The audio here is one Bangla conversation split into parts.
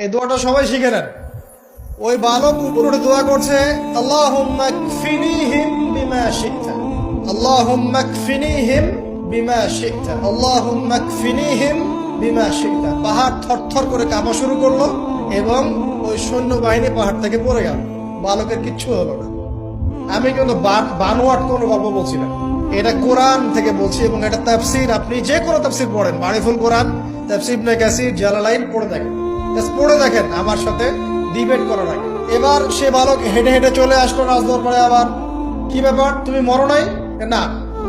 এই দোয়াটা সবাই শিখে নেন। ওই বালক উপরে দোয়া করছে, আল্লাহুম্মা কফিনিহিম বিমা শি'তা, আল্লাহুম্মা কফিনিহিম বিমা শি'তা, আল্লাহুম্মা কফিনিহিম বিমা শি'তা। পাহাড় থরথর করে কাঁপা শুরু করলো এবং ওই সৈন্যবাহিনী পাহাড় থেকে পড়ে গেল। বালকের কিচ্ছু হলো না। আমি কিন্তু বানোয়াট কোনো গল্প বলছি না, এটা কোরআন থেকে বলছি এবং এটা তাফসীর। আপনি যে কোনো তাফসীর পড়েন, মারিফুল কোরআন, তাফসীর ইবনে কাসির, জালালাইন পড়ে দেখেন, পড়ে দেখেন, আমার সাথে ডিবেট করার আগে। এবার সে বালক হেঁটে হেঁটে চলে আসলো রাজদরবারে। আবার কি ব্যাপার, তুমি মরো নাই? না,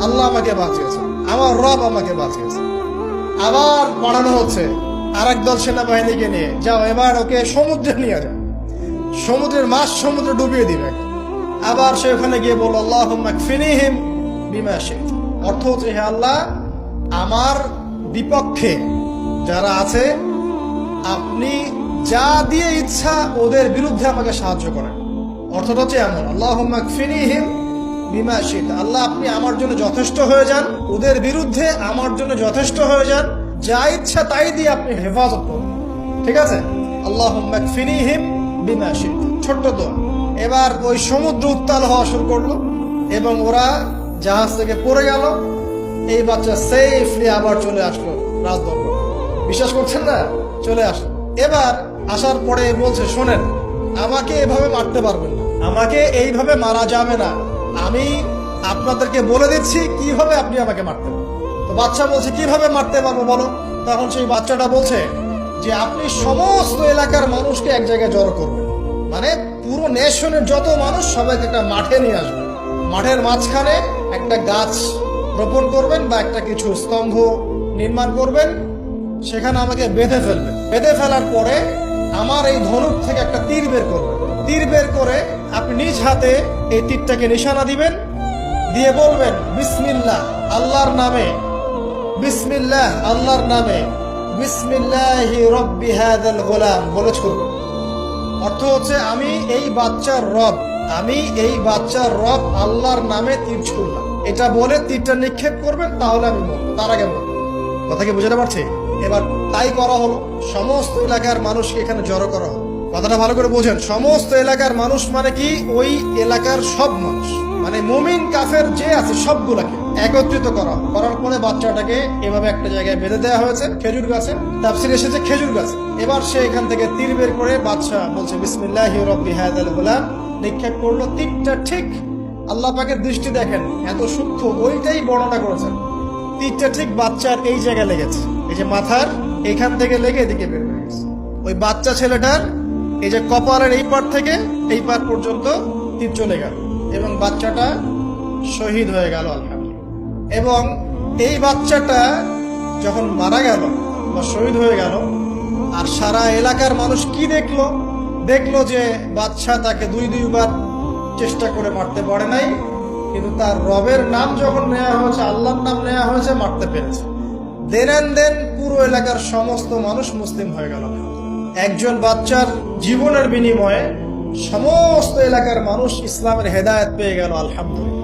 আল্লাহ আমাকে বাঁচিয়েছে, আমার রব আমাকে বাঁচিয়েছে। আবার পড়ানো হচ্ছে আরেক দল সেনাবাহিনীকে নিয়ে, যাও এবার ওকে সমুদ্রে নিয়ে যাও, সমুদ্রের মাছ সমুদ্রে ডুবিয়ে দিবে। আবার সে ওখানে গিয়ে বলল, আল্লাহুম্মা কফিনিহিম বিমা শি'তা। অর্থ হচ্ছে, হে আল্লাহ, আমার বিপক্ষে যারা আছে আপনি যা দিয়ে ইচ্ছা ওদের বিরুদ্ধে আমাকে সাহায্য করেন। অর্থটা হচ্ছে এমন, আল্লাহুম্মা কফিনিহিম বিমা শি'তা, আল্লাহ আপনি আমার জন্য যথেষ্ট হয়ে যান, ওদের বিরুদ্ধে আমার জন্য যথেষ্ট হয়ে যান, যা ইচ্ছা তাই দিয়ে আপনি হেফাজত করুন। ঠিক আছে, আল্লাহুম্মা কফিনিহিম বিমা শি'তা, ছোট্ট দোয়া। এবার ওই সমুদ্র উত্তাল হওয়া শুরু করলো এবং ওরা জাহাজ থেকে পড়ে গেল। এই বাচ্চা সেফলি আবার চলে আসলো রাজদরবারে। বিশ্বাস করছেন না? চলে আসলো। এবার আসার পরে বলছে, শোনেন, আমাকে এভাবে মারতে পারবেন না, আমাকে এইভাবে মারা যাবে না, আমি আপনাদেরকে বলে দিচ্ছি কিভাবে আপনি আমাকে মারতে পারবেন। তো বাচ্চা বলছে, কিভাবে মারতে পারবো বলো। তখন সেই বাচ্চাটা বলছে যে আপনি সমস্ত এলাকার মানুষকে এক জায়গায় জড়ো করবেন, মানে পুরো নেশনের যত মানুষ সবাইকে একটা মাঠে নিয়ে আসবেন, মাঠের মাঝখানে একটা গাছ রোপণ করবেন বা একটা কিছু স্তম্ভ নির্মাণ করবেন, সেখানে আমাকে বেঁধে ফেলবেন। বেঁধে ফেলার পরে আমার এই ধনুক থেকে একটা তীর বের করবেন। তীর বের করে আপনি নিজ হাতে এই তীরটাকে নিশানা দিবেন, দিয়ে বলবেন বিসমিল্লাহ আল্লাহর নামে, বিসমিল্লাহ আল্লাহর নামে, বিসমিল্লাহি রব্বি হাযাল গোলাম বলে ছুড়বেন। অর্থ হচ্ছে, আমি এই বাচ্চার রব, আমি এই বাচ্চার রব আল্লাহর নামে তীর ছুড়লাম, এটা বলে তীরটা নিক্ষেপ করবেন, তাহলে আমি মরবো, তার আগে মরবো। কথা কি বুঝতে পারছি? এবার তাই করা হলো। সমস্ত এলাকার মানুষকে এখানে জড়ো করা হলো। কথাটা ভালো করে বোঝেন, সমস্ত এলাকার মানুষ মানে কি, ওই এলাকার সব মানুষ, মানে মুমিন কাফের যে আছে সবগুলাকে একত্রিত করা। করার পরে বাচ্চাটাকে এভাবে একটা জায়গায় বেঁধে দেওয়া হয়েছে, খেজুর গাছে। তাফসীরে এসেছে খেজুর গাছে। এবার সে এখান থেকে তীর বের করে বাচ্চা বলছে বিসমিল্লাহি রব্বি হাযাল গোলাম, নিক্ষেপ করলো। তীরটা ঠিক, আল্লাহ পাকের দৃষ্টি দেখেন এত সূক্ষ্ম, ওইটাই বর্ণনা করেছেন। তীরটা ঠিক বাচ্চার এই জায়গায় লেগেছে, এই যে মাথার এইখান থেকে লেগে এদিকে বের হয়ে গেছে। ওই বাচ্চা ছেলেটার এই যে কপালের এই পার থেকে এই পার পর্যন্ত তীর চলে গেল এবং বাচ্চাটা শহীদ হয়ে গেল আলহামদুলিল্লাহ। এবং এই বাচ্চাটা যখন মারা গেল বা শহীদ হয়ে গেল, আর সারা এলাকার মানুষ কি দেখলো, দেখলো যে বাচ্চা তাকে দুইবার চেষ্টা করে মারতে পারে নাই, কিন্তু তার রবের নাম যখন নেওয়া হয়েছে, আল্লাহর নাম নেওয়া হয়েছে, মারতে পেরেছে। দেন পুরো এলাকার সমস্ত মানুষ মুসলিম হয়ে গেল। একজন বাচ্চার জীবনের বিনিময়ে সমস্ত এলাকার মানুষ ইসলামের হেদায়েত পেয়ে গেল আলহামদুলিল্লাহ।